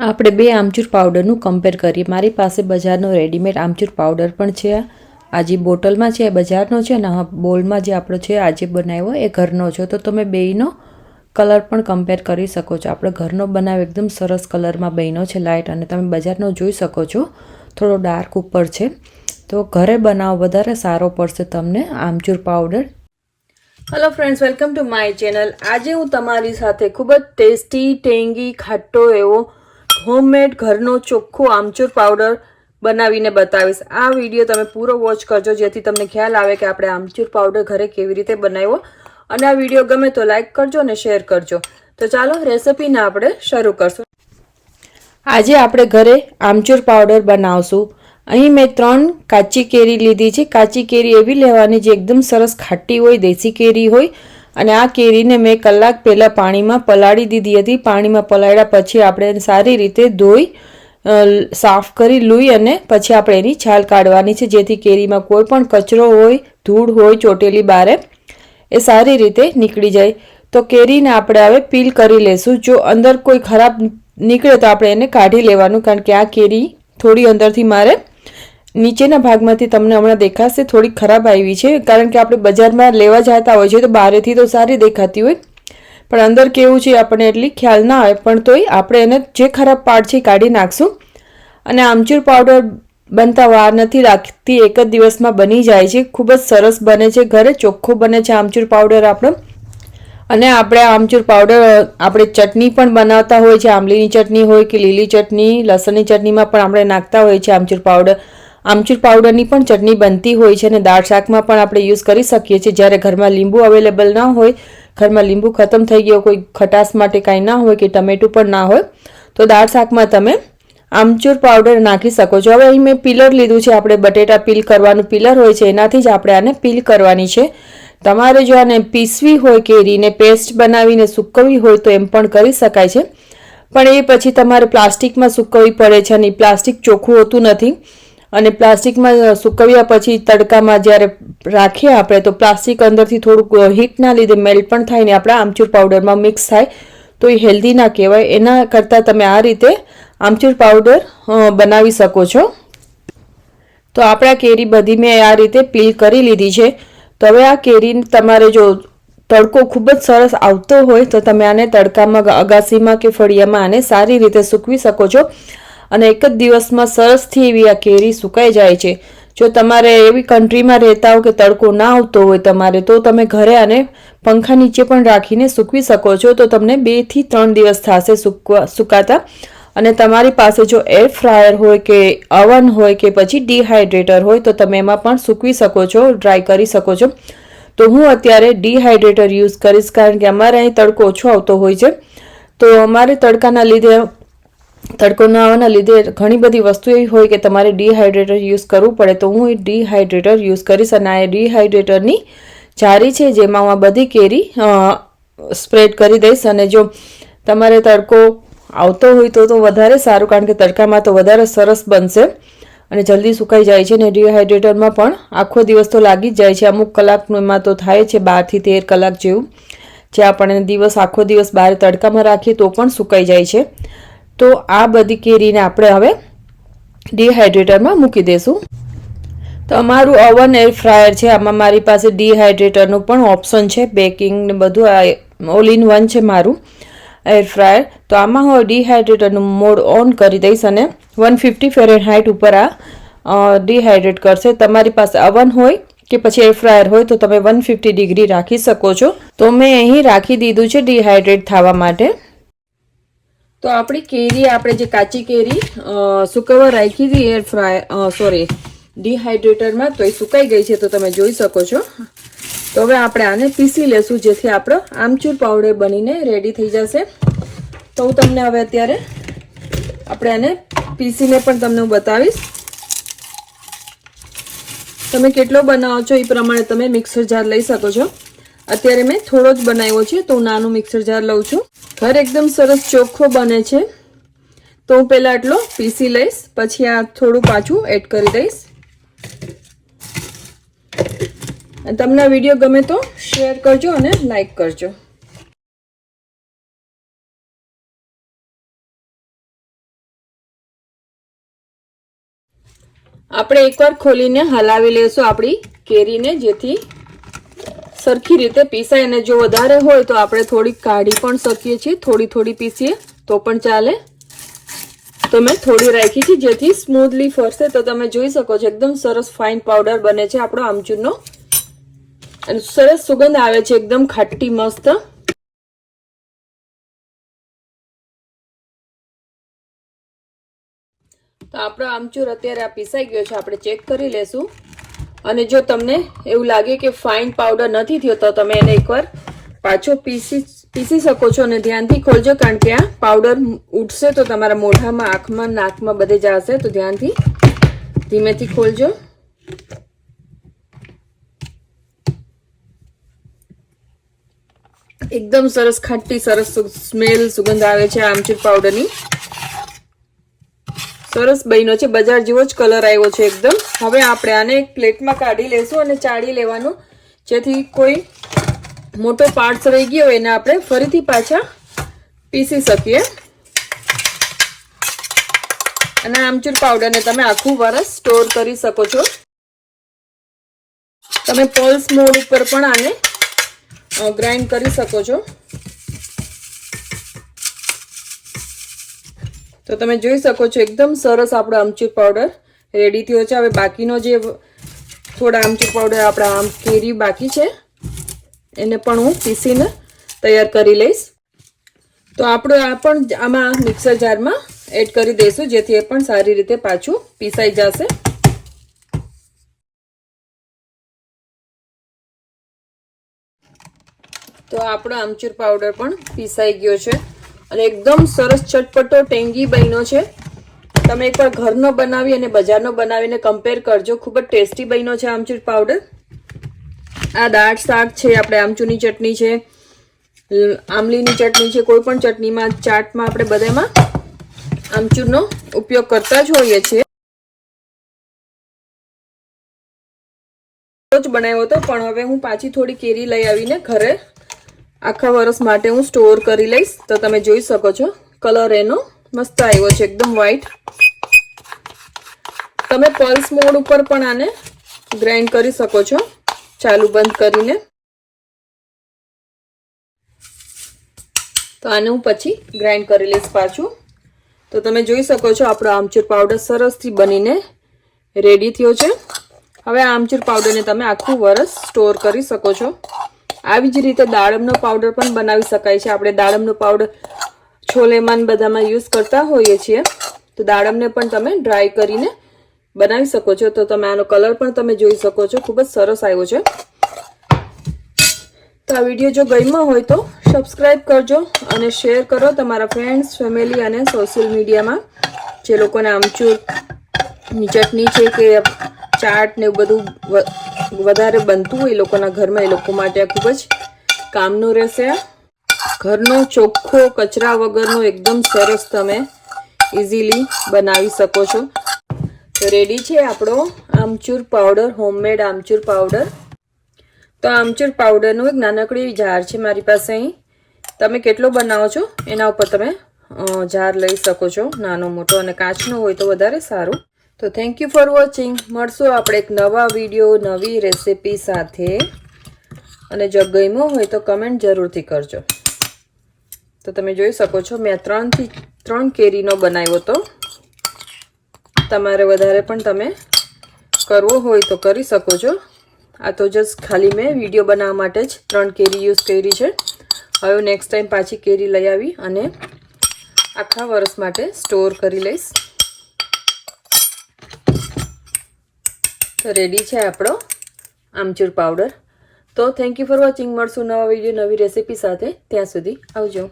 આપણે બે આમચૂર પાવડરનું કમ્પેર કરીએ. મારી પાસે બજારનો રેડીમેડ આમચૂર પાવડર પણ છે. આ જે બોટલમાં છે એ બજારનો છે ને બોલમાં જે આપણો છે આજે બનાવ્યો એ ઘરનો છે. તો તમે બેયનો કલર પણ કમ્પેર કરી શકો છો. આપણે ઘરનો બનાવ્યો એકદમ સરસ કલરમાં બન્યો છે લાઇટ, અને તમે બજારનો જોઈ શકો છો થોડો ડાર્ક ઉપર છે. તો ઘરે બનાવો વધારે સારો પડશે તમને amchur powder. Hello friends, welcome to my channel. આજે હું તમારી સાથે ખૂબ જ ટેસ્ટી, ટેંગી, ખાટો એવો હોમમેડ ઘરનો ચોખ્ખો આમચૂર પાવડર બનાવીને બતાવીશ. આ વિડીયો તમે પૂરો વોચ કરજો જેથી તમને ખ્યાલ આવે કે આપણે આમચૂર પાવડર ઘરે કેવી રીતે બનાવ્યો. અને આ વિડીયો ગમે તો લાઈક કરજો અને શેર કરજો. તો ચાલો રેસિપીને આપણે શરૂ કરશું. આજે આપણે ઘરે આમચૂર પાવડર બનાવશું. અહીં મેં 3 કાચી કેરી લીધી છે. કાચી કેરી એવી લેવાની જે એકદમ સરસ ખાટી હોય, દેશી કેરી હોય. અને આ કેરીને મેં કલાક પહેલાં પાણીમાં પલાળી દીધી હતી. પાણીમાં પલાળ્યા પછી આપણે સારી રીતે ધોઈ સાફ કરી લઈ અને પછી આપણે એની છાલ કાઢવાની છે, જેથી કેરીમાં કોઈ પણ કચરો હોય, ધૂળ હોય ચોટેલી બારે એ સારી રીતે નીકળી જાય. તો કેરીને આપણે હવે પીલ કરી લેશું. જો અંદર કોઈ ખરાબ નીકળે તો આપણે એને કાઢી લેવાનું, કારણ કે આ કેરી થોડી અંદરથી મારે નીચેના ભાગમાંથી તમને હમણાં દેખાશે થોડી ખરાબ આવી છે, કારણ કે આપણે બજારમાં લેવા જતા હોય છે તો બહારેથી તો સારી દેખાતી હોય, પણ અંદર કેવું છે આપણને એટલી ખ્યાલ ના આવે. પણ તોય આપણે એને જે ખરાબ પાર્ટ છે કાઢી નાખશું. અને આમચૂર પાવડર બનતા વાર નથી લાગતી, એક જ દિવસમાં બની જાય છે. ખૂબ જ સરસ બને છે, ઘરે ચોખ્ખો બને છે આમચૂર પાવડર આપણો. અને આપણે આમચૂર પાવડર આપણે ચટણી પણ બનાવતા હોય છે. આંબલીની ચટણી હોય કે લીલી ચટણી, લસણની ચટણીમાં પણ આપણે નાખતા હોય છે આમચૂર પાવડર. આમચૂર પાવડરની પણ ચટણી બનતી હોય છે અને દાળ શાકમાં પણ આપણે યુઝ કરી શકીએ છીએ. જ્યારે ઘરમાં લીંબુ અવેલેબલ ના હોય, ઘરમાં લીંબુ ખતમ થઈ ગયો, કોઈ ખટાશ માટે કાંઈ ના હોય કે ટમેટું પણ ના હોય, તો દાળ શાકમાં તમે આમચૂર પાવડર નાખી શકો છો. હવે અહીં મેં પીલર લીધું છે. આપણે બટેટા પીલ કરવાનું પીલર હોય છે, એનાથી જ આપણે આને પીલ કરવાની છે. તમારે જો આને પીસવી હોય કેરીને પેસ્ટ બનાવીને સૂકવવી હોય તો એમ પણ કરી શકાય છે, પણ એ પછી તમારે પ્લાસ્ટિકમાં સૂકવવી પડે છે અને પ્લાસ્ટિક ચોખ્ખું હોતું નથી. અને પ્લાસ્ટિકમાં સૂકવ્યા પછી તડકામાં જ્યારે રાખીએ આપણે તો પ્લાસ્ટિક અંદરથી થોડુંક હીટના લીધે મેલ્ટ પણ થાય ને આપણા આમચૂર પાવડરમાં મિક્સ થાય, તો એ હેલ્ધી ના કહેવાય. એના કરતાં તમે આ રીતે આમચૂર પાવડર બનાવી શકો છો. તો આપણા કેરી બધી મેં આ રીતે પીલ કરી લીધી છે. તો હવે આ કેરી તમારે જો તડકો ખૂબ જ સરસ આવતો હોય તો તમે આને તડકામાં અગાસીમાં કે ફળિયામાં આને સારી રીતે સૂકવી શકો છો. અને એક જ દિવસમાં સરસથી એવી આ કેરી સુકાઈ જાય છે. જો તમારે એવી કન્ટ્રીમાં રહેતા હો કે તડકો ના આવતો હોય તમારે, તો તમે ઘરે આને પંખા નીચે પણ રાખીને સૂકવી શકો છો. તો તમને 2 થી 3 દિવસ થશે સુકાતા. અને તમારી પાસે જો એર ફ્રાયર હોય કે અવન હોય કે પછી ડિહાઇડ્રેટર હોય તો તમે એમાં પણ સૂકવી શકો છો, ડ્રાય કરી શકો છો. તો હું અત્યારે ડિહાઇડ્રેટર યુઝ કરીશ, કારણ કે અમારે અહીં તડકો ઓછો આવતો હોય છે. તો અમારે તડકાના લીધે તડકો ના આવવાના લીધે ઘણી બધી વસ્તુ એવી હોય કે તમારે ડિહાઇડ્રેટર યુઝ કરવું પડે. તો હું એ ડિહાઇડ્રેટર યુઝ કરીશ. અને આ ડિહાઇડ્રેટરની જારી છે જેમાં હું આ બધી કેરી સ્પ્રેડ કરી દઈશ. અને જો તમારે તડકો આવતો હોય તો વધારે સારું, કારણ કે તડકામાં તો વધારે સરસ બનશે અને જલ્દી સુકાઈ જાય છે. અને ડિહાઇડ્રેટરમાં પણ આખો દિવસ તો લાગી જ જાય છે. અમુક કલાકમાં તો થાય છે 12 થી 13 કલાક જેવું, જે આપણને આખો દિવસ બહાર તડકામાં રાખીએ તો પણ સુકાઈ જાય છે. તો આ બધી કેરીને આપણે હવે ડિહાઇડ્રેટરમાં મૂકી દઈશું. તો અમારું ઓવન એર ફ્રાયર છે. આમાં મારી પાસે ડિહાઇડ્રેટરનું પણ ઓપ્શન છે. બેકિંગ ને બધું ઓલ ઇન વન છે મારું એર ફ્રાયર. તો આમાં હું ડિહાઇડ્રેટરનું મોડ ઓન કરી દઈશ અને 150 ફેરનહાઇટ ઉપર આ ડિહાઇડ્રેટ કરશે. તમારી પાસે અવન હોય કે પછી એર ફ્રાયર હોય તો તમે 150 ડિગ્રી રાખી શકો છો. તો મેં અહીં રાખી દીધું છે ડિહાઇડ્રેટ થવા માટે. તો આપણી કેરી, આપણે જે કાચી કેરી સુકવવા રાખી હતી એર ફ્રાયર ડિહાઇડ્રેટરમાં, તો એ સુકાઈ ગઈ છે. તો તમે જોઈ શકો છો. તો હવે આપણે આને પીસી લેશું, જેથી આપણો આમચૂર પાવડર બનીને રેડી થઈ જશે. તો હું તમને હવે અત્યારે આપણે આને પીસીને પણ તમને હું બતાવીશ. તમે કેટલો બનાવો છો એ પ્રમાણે તમે મિક્સર જાર લઈ શકો છો. અત્યારે મેં થોડો જ બનાવ્યો છે તો હું નાનું મિક્સર જાર લઉં છું. ઘર એકદમ સરસ ચોખ્ખો બને છે. તો હું પહેલા આટલો પીસી લઈશ, પછી આ થોડું પાછું એડ કરી દઈશ. તમને આ વિડીયો ગમે તો શેર કરજો અને લાઈક કરજો. આપણે એકવાર ખોલીને હલાવી લેશું આપણી કેરીને, જેથી સરખી રીતે પીસાય. અને જો વધારે હોય તો આપણે થોડી કાઢી પણ શકીએ છીએ, થોડી થોડી પીસીએ તો પણ ચાલે. તો મેં થોડી રાખી છે જેથી સ્મૂથલી ફરશે. તો તમે જોઈ શકો છો એકદમ સરસ ફાઇન પાવડર બને છે આપણો આમચૂરનો, અને સરસ સુગંધ આવે છે એકદમ ખાટી મસ્ત. તો આપણો આમચૂર અત્યારે આ પીસાઈ ગયો છે, આપણે ચેક કરી લેશું. અને જો તમને એવું લાગે કે ફાઇન પાવડર નથી થયો તો તમે એને એકવાર પાછો પીસી શકો છો. અને ધ્યાનથી ખોલજો, કારણ કે આ પાવડર ઉઠશે તો તમારા મોઢામાં, આંખમાં, નાકમાં બધે જશે. તો ધ્યાનથી ધીમેથી ખોલજો. એકદમ સરસ ખાટી સરસ સ્મેલ સુગંધ આવે છે આમચૂર પાવડરની. સરસ બન્યો છે, બજાર જેવો જ કલર આવ્યો છે એકદમ. હવે આપણે આને એક પ્લેટમાં કાઢી લેશું અને ચાળી લેવાનું, જેથી કોઈ મોટો પાર્ટ્સ રહી ગયો હોય એને આપણે ફરીથી પાછા પીસી શકીએ. અને આમચૂર પાવડરને તમે આખું વરસ સ્ટોર કરી શકો છો. તમે પલ્સ મોડ ઉપર પણ આને ગ્રાઇન્ડ કરી શકો છો. તો તમે જોઈ શકો છો એકદમ સરસ આપણો આમચૂર પાવડર રેડી થયો છે. હવે બાકીનો જે થોડા આમચૂર પાવડર આપણા આમ કેરી બાકી છે એને પણ હું પીસીને તૈયાર કરી લઈશ. તો આપણો આ પણ આમાં મિક્સર જારમાં એડ કરી દઈશું, જેથી એ પણ સારી રીતે પાછું પીસાઈ જશે. તો આપણો આમચૂર પાવડર પણ પીસાઈ ગયો છે અને એકદમ સરસ ચટપટો ટેંગી બન્યો છે. તમે એકવાર ઘરનો બનાવી અને બજારનો બનાવીને કમ્પેર કરજો, ખૂબ જ ટેસ્ટી બન્યો છે આમચૂર પાવડર. આ દાળ શાક છે, આપણે આમચૂરની ચટણી છે, આમલીની ચટણી છે, કોઈ પણ ચટણીમાં, ચાટમાં આપણે બધામાં આમચૂરનો ઉપયોગ કરતા જ હોઈએ છીએ. જ બનાવ્યો હતો, પણ હવે હું પાછી થોડી કેરી લઈ આવીને ઘરે આખા વર્ષ માટે હું સ્ટોર કરી લઈશ. તો તમે જોઈ શકો છો કલર એનો મસ્ત આવ્યો છે, એકદમ વ્હાઈટ. તમે પલ્સ મોડ ઉપર પણ આને ગ્રાઇન્ડ કરી શકો છો, ચાલુ બંધ કરીને. તો આને હું પછી ગ્રાઇન્ડ કરી લઈશ પાછું. તો તમે જોઈ શકો છો આપણો આમચૂર પાવડર સરસથી બનીને રેડી થયો છે. હવે આ આમચૂર પાવડરને તમે આખું વરસ સ્ટોર કરી શકો છો. આવી જ રીતે દાડમનો પાવડર પણ બનાવી શકાય છે. આપણે દાડમનો પાવડર છોલેમાં બધામાં યુઝ કરતા હોઈએ છીએ. તો દાડમને પણ તમે ડ્રાય કરીને બનાવી શકો છો. તો તમે આનો કલર પણ તમે જોઈ શકો છો, ખૂબ જ સરસ આવ્યો છે. તો આ વિડીયો જો ગમ્યો હોય તો સબસ્ક્રાઈબ કરજો અને શેર કરો તમારા ફ્રેન્ડ્સ, ફેમિલી અને સોશિયલ મીડિયામાં. જે લોકોને આમચૂરની ચટણી છે કે ચાટ ને એવું બધું વધારે બનતું હોય એ લોકોના ઘરમાં, એ લોકો માટે આ ખૂબ જ કામનું રહેશે. ઘરનો ચોખ્ખો કચરા વગરનો એકદમ સરસ તમે ઇઝીલી બનાવી શકો છો. તો રેડી છે આપણો આમચૂર પાવડર, હોમમેડ આમચૂર પાવડર. તો આમચૂર પાવડરનું એક નાનકડી જાર છે મારી પાસે અહીં. તમે કેટલો બનાવો છો એના ઉપર તમે જાર લઈ શકો છો, નાનો મોટો, અને કાચનો હોય તો વધારે સારું. તો થેન્ક યુ ફોર વોચિંગ. મળશું આપણે એક નવા વિડીયો, નવી રેસિપી સાથે. અને જો ગમ્યો હોય તો કમેન્ટ જરૂરથી કરજો. તો તમે જોઈ શકો છો મેં 3 કેરીનો બનાવ્યો હતો. તમારે વધારે પણ તમે કરવો હોય તો કરી શકો છો. આ તો જસ્ટ ખાલી મેં વિડીયો બનાવવા માટે જ 3 કેરી યુઝ કરી છે. હવે નેક્સ્ટ ટાઈમ પાછી કેરી લઈ આવી અને આખા વર્ષ માટે સ્ટોર કરી લઈશ. તો રેડી છે આપણો આમચૂર પાવડર. તો થેન્ક યુ ફોર વોચિંગ. મળશું નવા વિડીયો, નવી રેસિપી સાથે. ત્યાં સુધી આવજો.